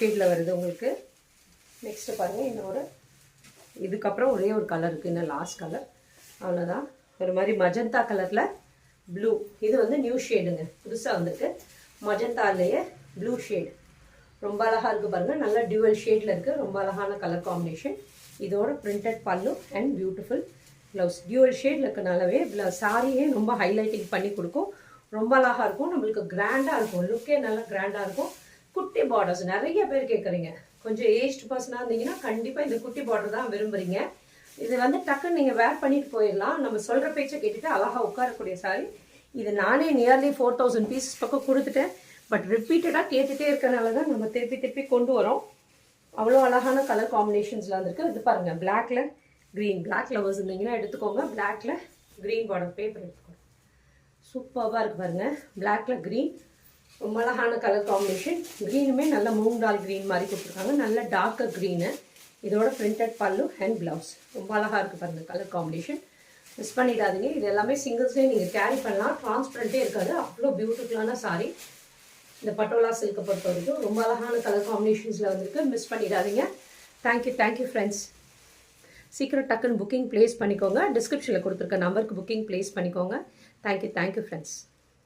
ஷேடில் வருது உங்களுக்கு. நெக்ஸ்ட்டு பாருங்கள், இன்னொரு இதுக்கப்புறம் ஒரே ஒரு கலர் இருக்குது, இன்னும் லாஸ்ட் கலர். அவ்வளோதான். ஒரு மாதிரி மஜந்தா கலரில் ப்ளூ. இது வந்து நியூ ஷேடுங்க, புதுசாக வந்துருக்கு. மஜந்தாலேயே ப்ளூ ஷேடு ரொம்ப அழகாக இருக்குது பாருங்கள். நல்லா டியூவல் ஷேடில் இருக்குது. ரொம்ப அழகான கலர் காம்பினேஷன். இதோட பிரிண்டட் பல்லு அண்ட் பியூட்டிஃபுல் ப்ளவுஸ். டியூவல் ஷேடில் இருக்கனாலவே சாரியே ரொம்ப ஹைலைட்டிங் பண்ணி கொடுக்கும். ரொம்ப அழகாக இருக்கும். நம்மளுக்கு கிராண்டாக இருக்கும். லுக்கே நல்லா கிராண்டாக இருக்கும். குட்டி பார்டர்ஸ் நிறைய பேர் கேட்குறீங்க. கொஞ்சம் ஏஜ்டு பர்சனாக இருந்தீங்கன்னா கண்டிப்பாக இந்த குட்டி பார்டர் தான் விரும்புகிறீங்க. இது வந்து டக்குன்னு நீங்கள் வேர் பண்ணிட்டு போயிடலாம். நம்ம சொல்கிற பேச்சை கேட்டுட்டு அழகாக உட்காரக்கூடிய சாரி. இது நானே நியர்லி 4000 பீசஸ் பக்கம் கொடுத்துட்டேன். பட் ரிப்பீட்டடாக கேட்டுகிட்டே இருக்கனால தான் நம்ம திருப்பி திருப்பி கொண்டு வரோம். அவ்வளோ அழகான கலர் காம்பினேஷன்ஸில் வந்துருக்கு. இது பாருங்கள், பிளாக்ல க்ரீன். பிளாக் லவர்ஸ் இருந்தீங்கன்னா எடுத்துக்கோங்க. பிளாக்ல க்ரீன் பார்டர் பேப்பர் எடுத்துக்கோங்க. சூப்பராக இருக்குது பாருங்கள். பிளாக்ல க்ரீன் ரொம்ப அழகான கலர் காம்பினேஷன். க்ரீனுமே நல்ல மூங்கால் க்ரீன் மாதிரி கொடுத்துருக்காங்க. நல்ல டார்க்கர் க்ரீனு. இதோட பிரிண்டட் பல்லு அண்ட் ப்ளவுஸ். ரொம்ப அழகாக இருக்குது பாருங்கள் கலர் காம்பினேஷன். மிஸ் பண்ணிடாதீங்க. இது எல்லாமே சிங்கிள்ஸ்லேயே நீங்கள் கேரி பண்ணலாம். டிரான்ஸ்பரண்ட்டே இருக்காது. அவ்வளோ பியூட்டிஃபுல்லான சாரி. இந்த பட்டோலா சில்கை பொறுத்த வரைக்கும் ரொம்ப அழகான கலர் காம்பினேஷன்ஸில் வந்துருக்கு. மிஸ் பண்ணிடாதீங்க. Thank you friends. சீக்கிரம் டக்குன்னு புக்கிங் ப்ளேஸ் பண்ணிக்கோங்க. டிஸ்கிரிப்ஷனில் கொடுத்துருக்க நம்பருக்கு புக்கிங் ப்ளேஸ் பண்ணிக்கோங்க. Thank you friends.